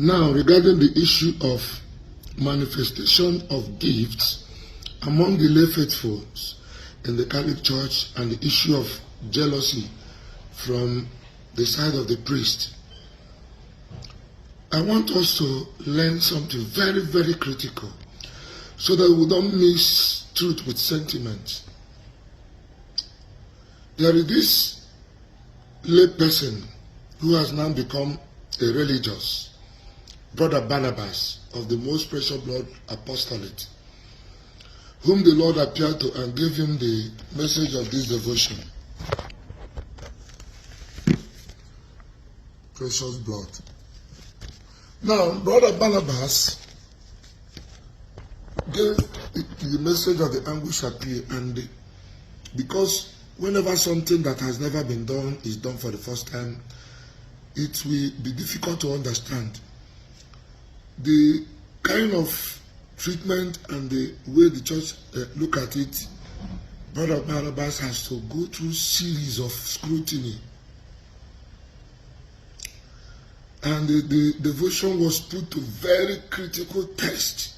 Now, regarding the issue of manifestation of gifts among the lay faithful in the Catholic Church and the issue of jealousy from the side of the priest, I want us to learn something very, very critical so that we don't mix truth with sentiment. There is this lay person who has now become a religious, Brother Barnabas of the Most Precious Blood Apostolate, whom the Lord appeared to and gave him the message of this devotion. Precious blood. Now, Brother Barnabas gave the message of the anguish appeal, and because whenever something that has never been done is done for the first time, it will be difficult to understand. The kind of treatment and the way the church look at it, Brother Barnabas has to go through series of scrutiny. And the devotion was put to very critical test.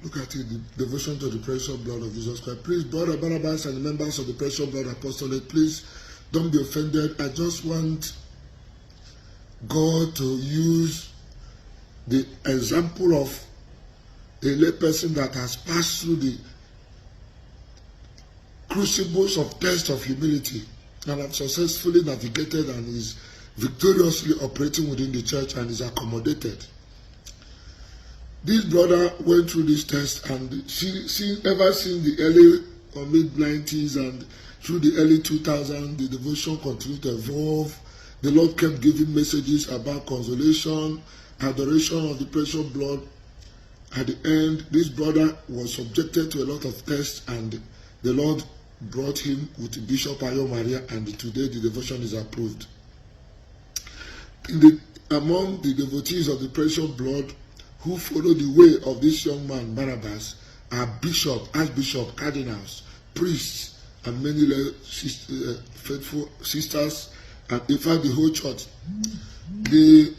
Look at it, the devotion to the precious blood of Jesus Christ. Please, Brother Barnabas and the members of the precious blood apostolate, please don't be offended. I just want God to use the example of a lay person that has passed through the crucibles of test of humility and have successfully navigated and is victoriously operating within the church and is accommodated. This brother went through this test, and ever since the early or mid-90s and through the early 2000s, the devotion continued to evolve. The Lord kept giving messages about consolation, adoration of the precious blood. At the end, this brother was subjected to a lot of tests, and the Lord brought him with Bishop Ayo Maria, and today the devotion is approved. Among the devotees of the precious blood who follow the way of this young man, Barnabas, are bishops, archbishops, cardinals, priests, and many faithful sisters, and in fact the whole church. The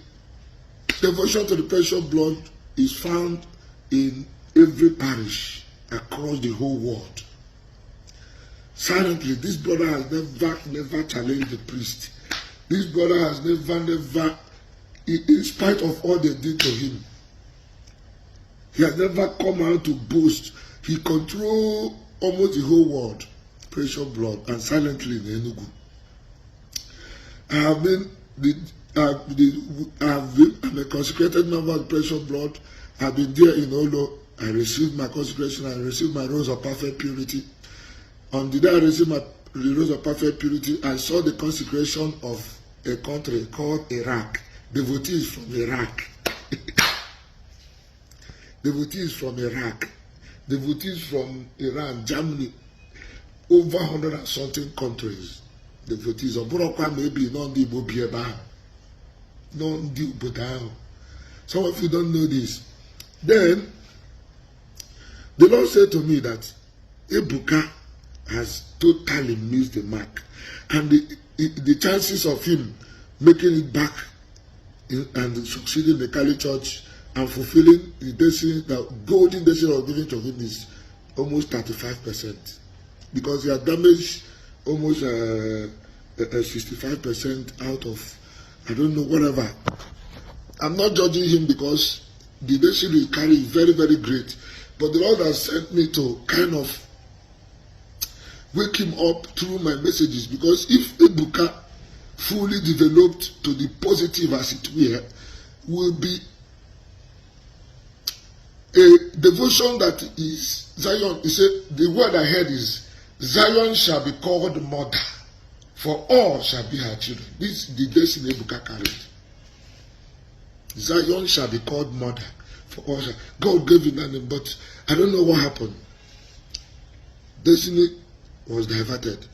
devotion to the precious blood is found in every parish across the whole world. Silently, this brother has never challenged the priest. This brother has never, in spite of all they did to him, he has never come out to boast. He controls almost the whole world, precious blood, and silently in Enugu. I'm a consecrated member of the precious blood. I've been there in Olo. I received my consecration. I received my rose of perfect purity. On the day I received my rose of perfect purity, I saw the consecration of a country called Iraq. Devotees from Iraq. Devotees from Iraq. Devotees from Iran, Germany, over 100 and something countries. Devotees of Burokwa, maybe non the Bobieba, non the Budao. Some of you don't know this. Then the Lord said to me that Ebuka has totally missed the mark, and the chances of him making it back and succeeding in the Catholic Church and fulfilling the destiny, the golden destiny of giving to him, is almost 35%, because he has damaged almost 65% out of, I don't know, whatever. I'm not judging him because the destiny he carries is very, very great, but the Lord has sent me to kind of wake him up through my messages, because if Ebuka fully developed to the positive, as it were, will be a devotion that is Zion. He said, the word I heard is, Zion shall be called mother, for all shall be her children. This is the destiny Ebuka carried. Zion shall be called mother, for all shall. God gave it that name, but I don't know what happened. Destiny was diverted.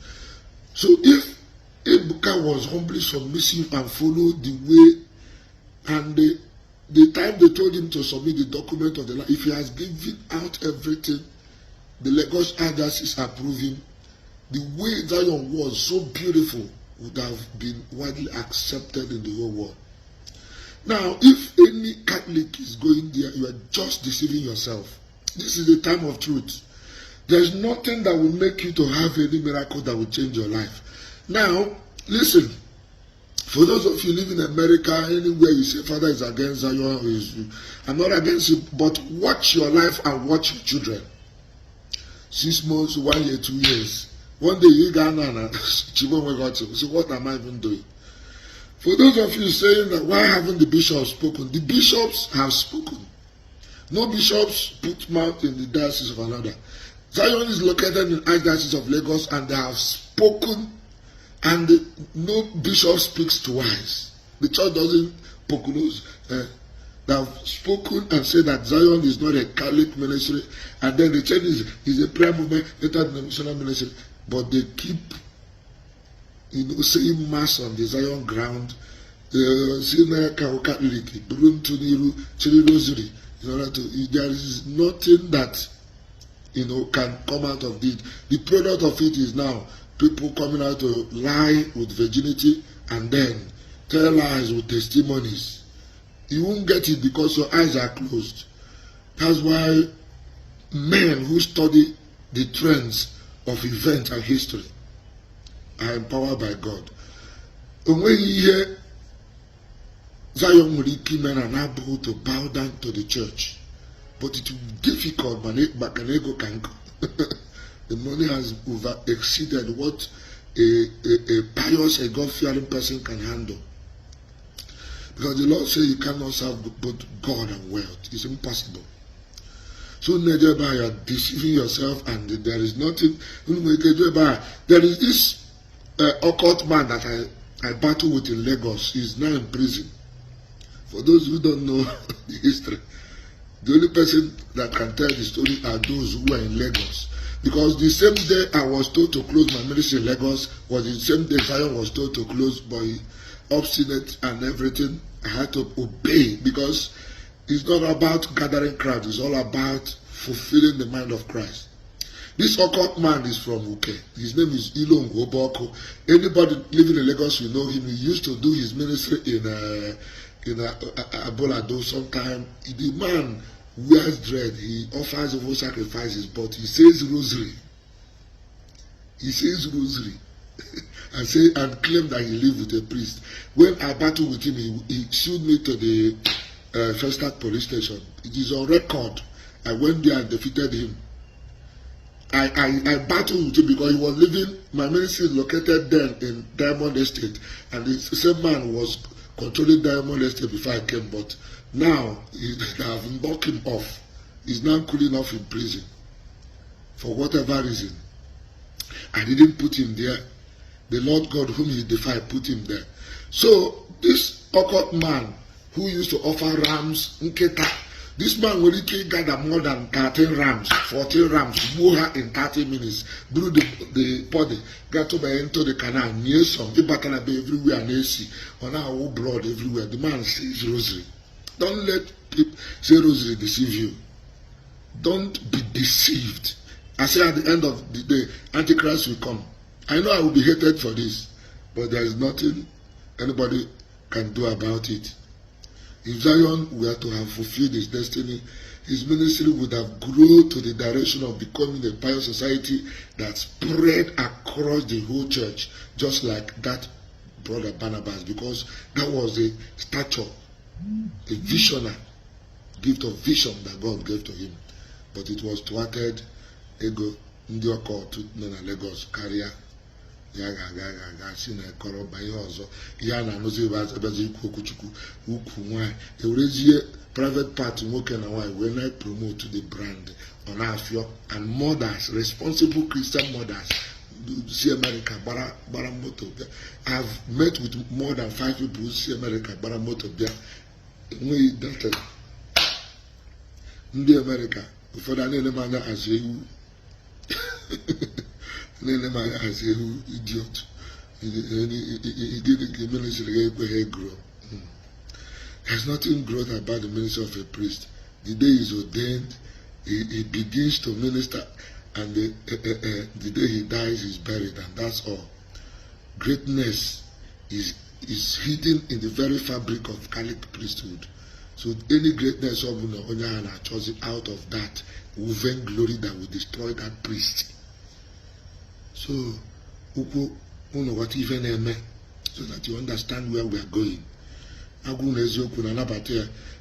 So if Ebuka was humbly submissive and followed the way, and the time they told him to submit the document of the land, if he has given out everything, the Lagos agencies approve him, the way Zion was so beautiful would have been widely accepted in the whole world. Now, if any Catholic is going there, you are just deceiving yourself. This is the time of truth. There's nothing that will make you to have any miracle that will change your life. Now, listen. For those of you living in America, anywhere you say Father is against Zion, I'm not against you, but watch your life and watch your children. 6 months, 1 year, 2 years. One day you got Nana, so what am I even doing? For those of you saying that why haven't the bishops spoken? The bishops have spoken. No bishops put mouth in the diocese of another. Zion is located in Archdiocese of Lagos, and they have spoken, and no bishop speaks twice. The church doesn't prognose. They have spoken and said that Zion is not a Catholic ministry, and then the church is a prayer movement, interdenominational ministry, but they keep saying mass on the Zion ground, saying Catholic, rosary, in order to, there is nothing that can come out of it. The product of it is now people coming out to lie with virginity and then tell lies with testimonies. You won't get it because your eyes are closed. That's why men who study the trends of events and history are empowered by God. And when you hear Zion Muliki men are not able to bow down to the church, but it will be difficult, but an ego can go. The money has over exceeded what a pious, a God-fearing person can handle. Because the Lord says you cannot serve both God and wealth. It's impossible. So Nejeba, you are deceiving yourself, and there is nothing. There is this occult man that I battle with in Lagos. He is now in prison. For those who don't know the history, the only person that can tell the story are those who are in Lagos. Because the same day I was told to close my ministry in Lagos was the same day Zion was told to close, by obstinate and everything. I had to obey, because it's not about gathering crowds, it's all about fulfilling the mind of Christ. This occult man is from Uke. His name is Ilong Oboko. Anybody living in Lagos will know him. He used to do his ministry in Abolado sometime. The man wears dread. He offers over sacrifices, but he says rosary. He says rosary. and claim that he lives with a priest. When I battled with him, he sued me to the First Act police station. It is on record. I went there and defeated him. I battled with him because he was living, my ministry is located then in Diamond Estate, and the same man was controlling Diamond Estate before I came, but now they have knocked him off. He's now cooling off in prison for whatever reason. I didn't put him there. The Lord God whom he defied put him there. So this occult man who used to offer rams, nketa, this man will gather more than 13 rams, 14 rams, mow her in 30 minutes, blew the body, got into the canal, near some, the battle be everywhere, and AC, on our blood everywhere. The man says rosary. Don't let people say rosary deceive you. Don't be deceived. I say at the end of the day, Antichrist will come. I know I will be hated for this, but there is nothing anybody can do about it. If Zion were to have fulfilled his destiny, his ministry would have grown to the direction of becoming a pious society that spread across the whole church, just like that brother Barnabas, because that was a stature, a visionary, gift of vision that God gave to him. But it was thwarted. Ego, ndị ọkọt nọ na Lagos karịa ya ga si na ekọrọ banye ọzọ ya na anụzi ebe ikwu okwuchukwu ukwu nwanyị ewerezie private part nwoke na nwanyị wee na promote the brand ọ na-afịọ, and mothers, responsible Christian mothers si America gbara moto bịa. I've met with more than 5 people who si America gbara moto bịa. Enweghị data. Ndị America ụfọdụ a na-ele m anya azụ ewu as a idiot. There's nothing growth about the ministry of a priest. The day he's ordained, he begins to minister, and the day he dies, he's buried, and that's all. Greatness is is hidden in the very fabric of Catholic priesthood. So any greatness of Onyana chose out of that woven glory that will destroy that priest. So what even so that you understand where we are going.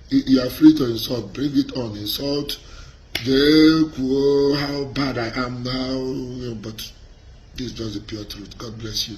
You are free to insult, bring it on, insult. How bad I am now, but this is just the pure truth. God bless you.